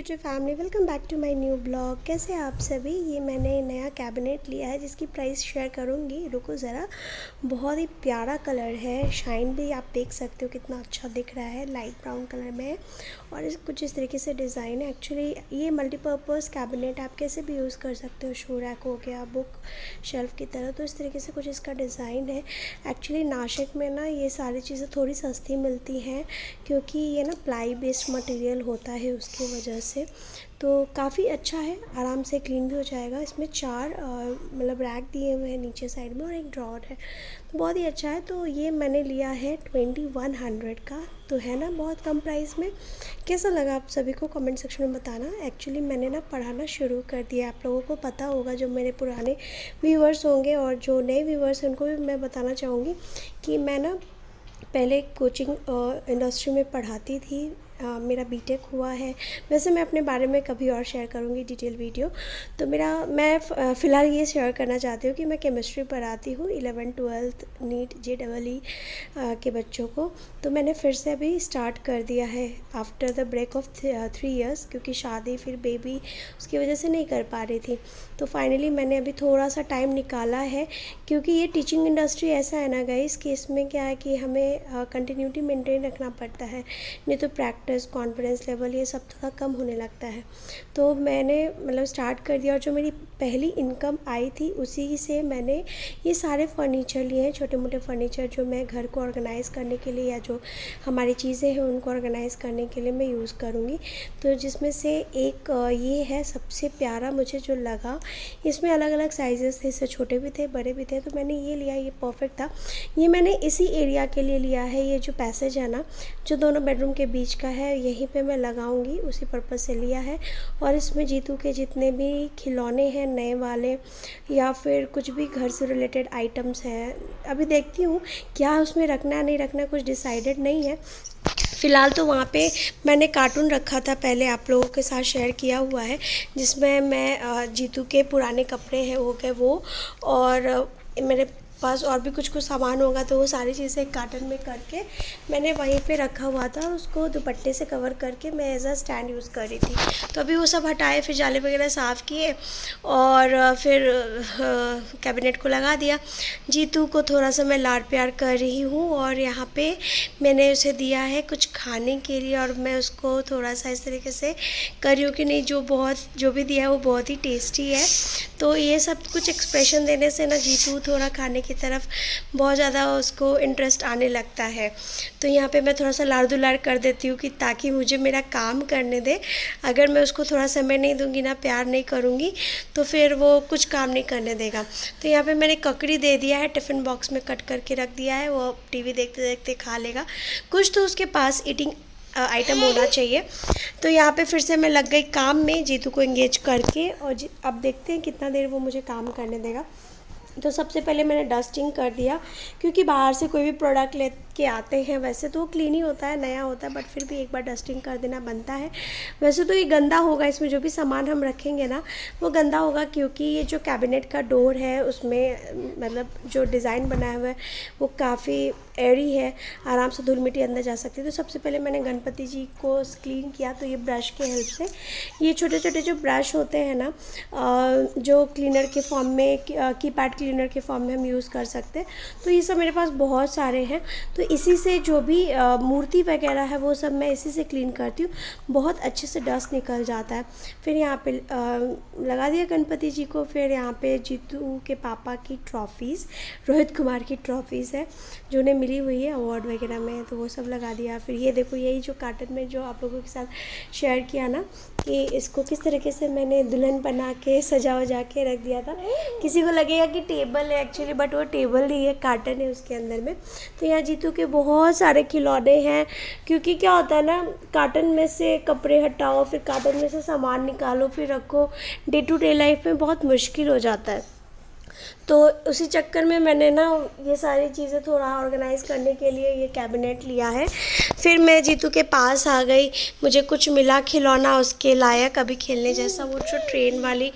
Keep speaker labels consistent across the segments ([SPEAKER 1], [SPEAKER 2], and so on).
[SPEAKER 1] YouTube family, welcome back to my new blog. कैसे हैं आप सभी। ये मैंने नया कैबिनेट लिया है जिसकी प्राइस शेयर करूँगी। रुको ज़रा। बहुत ही प्यारा कलर है, शाइन भी आप देख सकते हो कितना अच्छा दिख रहा है, लाइट ब्राउन कलर में है और कुछ इस तरीके से डिज़ाइन है। एक्चुअली ये मल्टीपर्पज़ कैबिनेट आप कैसे भी यूज़ कर सकते हो, शू रैक हो गया, बुक शेल्फ़ की तरह। तो इस तरीके से कुछ इसका डिज़ाइन है। एक्चुअली नासिक में ना ये सारी चीज़ें थोड़ी सस्ती मिलती हैं क्योंकि ये ना प्लाई बेस्ड मटेरियल होता है, उसकी वजह से तो काफ़ी अच्छा है, आराम से क्लीन भी हो जाएगा। इसमें 4 मतलब रैक दिए हुए हैं नीचे साइड में और एक ड्रॉर है, तो बहुत ही अच्छा है। तो ये मैंने लिया है 2100 का, तो है ना बहुत कम प्राइस में। कैसा लगा आप सभी को कमेंट सेक्शन में बताना। एक्चुअली मैंने ना पढ़ाना शुरू कर दिया, आप लोगों को पता होगा, जो मेरे पुराने व्यूवर्स होंगे और जो नए व्यूवर्स हैं उनको भी मैं बताना चाहूँगी कि मैं ना पहले कोचिंग इंडस्ट्री में पढ़ाती थी। मेरा बीटेक हुआ है। वैसे मैं अपने बारे में कभी और शेयर करूँगी डिटेल वीडियो। तो मैं फ़िलहाल ये शेयर करना चाहती हूँ कि मैं केमिस्ट्री पढ़ाती हूँ 11th 12th नीट JEE के बच्चों को। तो मैंने फिर से अभी स्टार्ट कर दिया है after the break of 3 years, क्योंकि शादी फिर बेबी उसकी वजह से नहीं कर पा रही थी। तो फाइनली मैंने अभी थोड़ा सा टाइम निकाला है, क्योंकि ये टीचिंग इंडस्ट्री ऐसा है ना गाइस कि इसमें क्या है कि हमें कंटिन्यूटी मेंटेन रखना पड़ता है, नहीं तो प्रैक्टिस कॉन्फिडेंस लेवल ये सब थोड़ा कम होने लगता है। तो मैंने मतलब स्टार्ट कर दिया और जो मेरी पहली इनकम आई थी उसी से मैंने ये सारे फर्नीचर लिए हैं, छोटे मोटे फर्नीचर जो मैं घर को ऑर्गेनाइज़ करने के लिए या जो हमारी चीज़ें हैं उनको ऑर्गेनाइज़ करने के लिए मैं यूज़ करूँगी। तो जिसमें से एक ये है सबसे प्यारा मुझे जो लगा। इसमें अलग अलग साइजेस थे, इससे छोटे भी थे बड़े भी थे, तो मैंने ये लिया, ये परफेक्ट था। ये मैंने इसी एरिया के लिए लिया है। ये जो पैसेज है ना जो दोनों बेडरूम के बीच का है, यहीं पे मैं लगाऊंगी, उसी पर्पज़ से लिया है। और इसमें जीतू के जितने भी खिलौने हैं नए वाले या फिर कुछ भी घर से रिलेटेड आइटम्स हैं, अभी देखती हूँ क्या उसमें रखना है नहीं रखना, कुछ डिसाइडेड नहीं है फ़िलहाल। तो वहाँ पे मैंने कार्टून रखा था, पहले आप लोगों के साथ शेयर किया हुआ है, जिसमें मैं जीतू के पुराने कपड़े हैं हो गए वो, और मेरे पास और भी कुछ सामान होगा, तो वो सारी चीज़ें एक कार्टन में करके मैंने वहीं पे रखा हुआ था। उसको दुपट्टे से कवर करके मैं एज अ स्टैंड यूज़ कर रही थी। तो अभी वो सब हटाए, फिर जाले वगैरह साफ़ किए और फिर कैबिनेट को लगा दिया। जीतू को थोड़ा सा मैं लाड प्यार कर रही हूँ और यहाँ पे मैंने उसे दिया है कुछ खाने के लिए, और मैं उसको थोड़ा सा इस तरीके से कर रही हूँ कि नहीं, जो भी दिया है वो बहुत ही टेस्टी है। तो ये सब कुछ एक्सप्रेशन देने से ना जीतू थोड़ा खाने की तरफ बहुत ज़्यादा उसको इंटरेस्ट आने लगता है। तो यहाँ पे मैं थोड़ा सा लाड़ दुलाड़ कर देती हूँ कि ताकि मुझे मेरा काम करने दे। अगर मैं उसको थोड़ा समय नहीं दूँगी ना, प्यार नहीं करूँगी, तो फिर वो कुछ काम नहीं करने देगा। तो यहाँ पे मैंने ककड़ी दे दिया है, टिफ़िन बॉक्स में कट करके रख दिया है, वो टीवी देखते देखते खा लेगा। कुछ तो उसके पास ईटिंग आइटम होना चाहिए। तो यहाँ पे फिर से मैं लग गई काम में जीतू को एंगेज करके, और अब देखते हैं कितना देर वो मुझे काम करने देगा। तो सबसे पहले मैंने डस्टिंग कर दिया, क्योंकि बाहर से कोई भी प्रोडक्ट ले के आते हैं वैसे तो वो क्लीन ही होता है, नया होता है, बट फिर भी एक बार डस्टिंग कर देना बनता है। वैसे तो ये गंदा होगा, इसमें जो भी सामान हम रखेंगे ना वो गंदा होगा, क्योंकि ये जो कैबिनेट का डोर है उसमें मतलब जो डिज़ाइन बनाया हुआ है वो काफ़ी एयरी है, आराम से धूल मिट्टी अंदर जा सकती है। तो सबसे पहले मैंने गणपति जी को क्लीन किया। तो ये ब्रश के हेल्प से, ये छोटे छोटे जो ब्रश होते हैं ना जो क्लीनर के फॉर्म में, कीपैड क्लीनर के फॉर्म में हम यूज़ कर सकते हैं। तो ये सब मेरे पास बहुत सारे हैं, तो इसी से जो भी मूर्ति वगैरह है वो सब मैं इसी से क्लीन करती हूँ, बहुत अच्छे से डस्ट निकल जाता है। फिर यहाँ पे लगा दिया गणपति जी को। फिर यहाँ पे जीतू के पापा की ट्रॉफ़ीज़, रोहित कुमार की ट्रॉफ़ीज़ है जो उन्हें मिली हुई है अवार्ड वगैरह में, तो वो सब लगा दिया। फिर ये देखो, यही जो कार्टन में जो आप लोगों के साथ शेयर किया ना कि इसको किस तरीके से मैंने दुल्हन बना के सजा वजा के रख दिया था। किसी को लगेगा कि टेबल है एक्चुअली, बट वो टेबल नहीं है, कार्टन है उसके अंदर में। तो यहाँ जीतू के बहुत सारे खिलौने हैं, क्योंकि क्या होता है ना, कार्टन में से कपड़े हटाओ, फिर कार्टन में से सामान निकालो, फिर रखो, डे टू डे लाइफ में बहुत मुश्किल हो जाता है। तो उसी चक्कर में मैंने ना ये सारी चीज़ें थोड़ा ऑर्गेनाइज़ करने के लिए ये कैबिनेट लिया है। फिर मैं जीतू के पास आ गई, मुझे कुछ मिला खिलौना उसके लायक अभी खेलने जैसा, वो जो ट्रेन वाली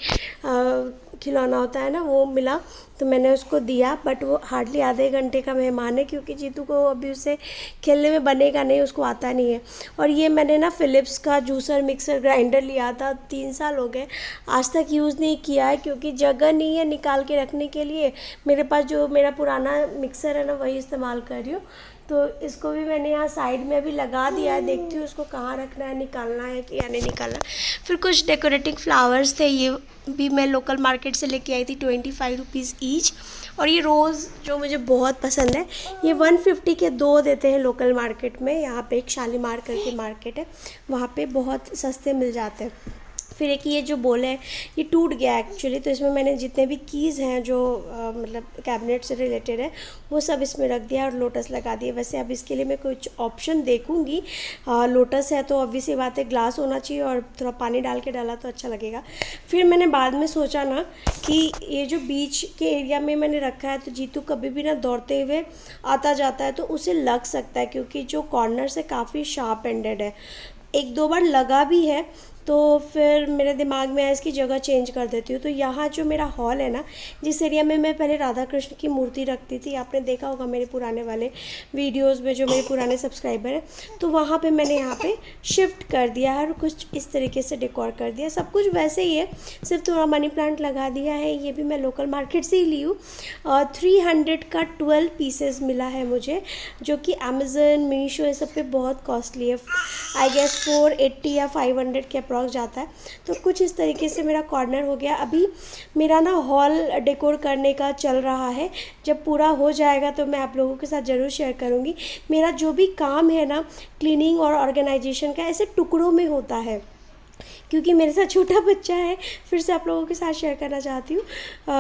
[SPEAKER 1] खिलौना होता है ना वो मिला, तो मैंने उसको दिया। बट वो हार्डली आधे घंटे का मेहमान है, क्योंकि जीतू को अभी उससे खेलने में बनेगा नहीं, उसको आता नहीं है। और ये मैंने ना फ़िलिप्स का जूसर मिक्सर ग्राइंडर लिया था, 3 साल हो गए, आज तक यूज़ नहीं किया है, क्योंकि जगह नहीं है निकाल के रखने के लिए। मेरे पास जो मेरा पुराना मिक्सर है ना वही इस्तेमाल कर रही हूँ। तो इसको भी मैंने यहाँ साइड में अभी लगा दिया है, देखती हूँ उसको कहाँ रखना है, निकालना है कि या नहीं निकालना। फिर कुछ डेकोरेटिव फ्लावर्स थे, ये भी मैं लोकल मार्केट से लेके आई थी, 25 रुपीज़ ईच। और ये रोज़ जो मुझे बहुत पसंद है, ये 150 के 2 देते हैं लोकल मार्केट में। यहाँ पे एक शालीमार करके मार्केट है, वहाँ पे बहुत सस्ते मिल जाते हैं। फिर एक ये जो बोल है ये टूट गया एक्चुअली, तो इसमें मैंने जितने भी कीज़ हैं जो मतलब कैबिनेट से रिलेटेड है वो सब इसमें रख दिया और लोटस लगा दिए। वैसे अब इसके लिए मैं कुछ ऑप्शन देखूंगी। लोटस है तो ऑब्वियसली बात है ग्लास होना चाहिए और थोड़ा पानी डाल के डाला तो अच्छा लगेगा। फिर मैंने बाद में सोचा ना कि ये जो बीच के एरिया में मैंने रखा है, तो जीतू कभी भी ना दौड़ते हुए आता जाता है तो उसे लग सकता है, क्योंकि जो कॉर्नर से काफ़ी शार्प एंडेड है। 1-2 बार लगा भी है, तो फिर मेरे दिमाग में आया इसकी जगह चेंज कर देती हूँ। तो यहाँ जो मेरा हॉल है ना, जिस एरिया में मैं पहले राधा कृष्ण की मूर्ति रखती थी, आपने देखा होगा मेरे पुराने वाले वीडियोस में, जो मेरे पुराने सब्सक्राइबर हैं, तो वहाँ पे मैंने यहाँ पे शिफ्ट कर दिया है और कुछ इस तरीके से डेकोर कर दिया। सब कुछ वैसे ही है, सिर्फ थोड़ा मनी प्लांट लगा दिया है। ये भी मैं लोकल मार्केट से ही ली हूँ। 300 का 12 पीसेस मिला है मुझे, जो कि अमेज़न, मीशो ये सब पे बहुत कॉस्टली है। आई गेस 480 या 500 के अप्रॉक्स जाता है। तो कुछ इस तरीके से मेरा कॉर्नर हो गया। अभी मेरा ना हॉल डेकोर करने का चल रहा है, जब पूरा हो जाएगा तो मैं आप लोगों के साथ ज़रूर शेयर करूँगी। मेरा जो भी काम है ना क्लीनिंग और ऑर्गेनाइजेशन का, ऐसे टुकड़ों में होता है, क्योंकि मेरे साथ छोटा बच्चा है। फिर से आप लोगों के साथ शेयर करना चाहती हूँ,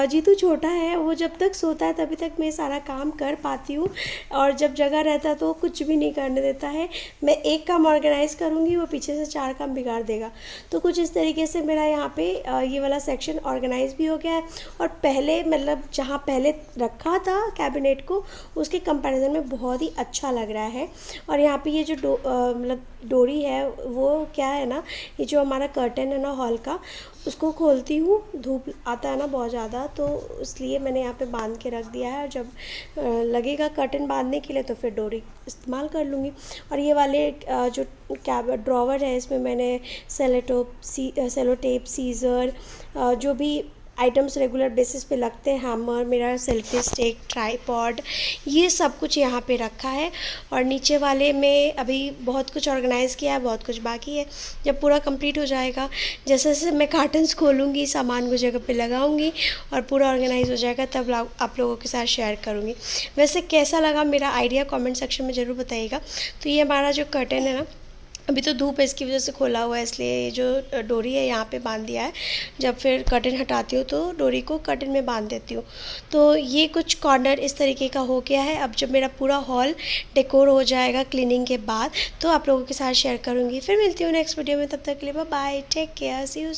[SPEAKER 1] जीतू छोटा है, वो जब तक सोता है तभी तक मैं सारा काम कर पाती हूँ, और जब जगह रहता है तो कुछ भी नहीं करने देता है। मैं एक काम ऑर्गेनाइज़ करूँगी, वो पीछे से 4 काम बिगाड़ देगा। तो कुछ इस तरीके से मेरा यहाँ पे ये वाला सेक्शन ऑर्गेनाइज भी हो गया है। और पहले मतलब जहाँ पहले रखा था कैबिनेट को, उसके कंपैरिजन में बहुत ही अच्छा लग रहा है। और यहाँ पे ये जो मतलब डोरी है, वो क्या है ना, ये जो हमारा कर्टन है ना हॉल का, उसको खोलती हूँ, धूप आता है ना बहुत ज़्यादा, तो इसलिए मैंने यहाँ पे बांध के रख दिया है। और जब लगेगा कर्टन बांधने के लिए तो फिर डोरी इस्तेमाल कर लूँगी। और ये वाले जो ड्रॉवर है, इसमें मैंने सेलो टेप, सीज़र, जो भी आइटम्स रेगुलर बेसिस पे लगते हैं, हैमर, मेरा सेल्फी स्टिक, ट्राईपॉड, ये सब कुछ यहाँ पे रखा है। और नीचे वाले में अभी बहुत कुछ ऑर्गेनाइज़ किया है, बहुत कुछ बाकी है। जब पूरा कंप्लीट हो जाएगा, जैसे जैसे मैं कार्टन्स खोलूँगी, सामान को जगह पे लगाऊँगी और पूरा ऑर्गेनाइज़ हो जाएगा, तब आप लोगों के साथ शेयर करूँगी। वैसे कैसा लगा मेरा आइडिया कमेंट सेक्शन में ज़रूर बताइएगा। तो ये हमारा जो कर्टन है ना, अभी तो धूप है इसकी वजह से खोला हुआ है, इसलिए जो डोरी है यहाँ पे बांध दिया है। जब फिर कर्टन हटाती हूँ तो डोरी को कर्टन में बांध देती हूँ। तो ये कुछ कॉर्नर इस तरीके का हो गया है। अब जब मेरा पूरा हॉल डेकोर हो जाएगा क्लीनिंग के बाद, तो आप लोगों के साथ शेयर करूँगी। फिर मिलती हूँ नेक्स्ट वीडियो में, तब तक के लिए bye bye, take care, see you.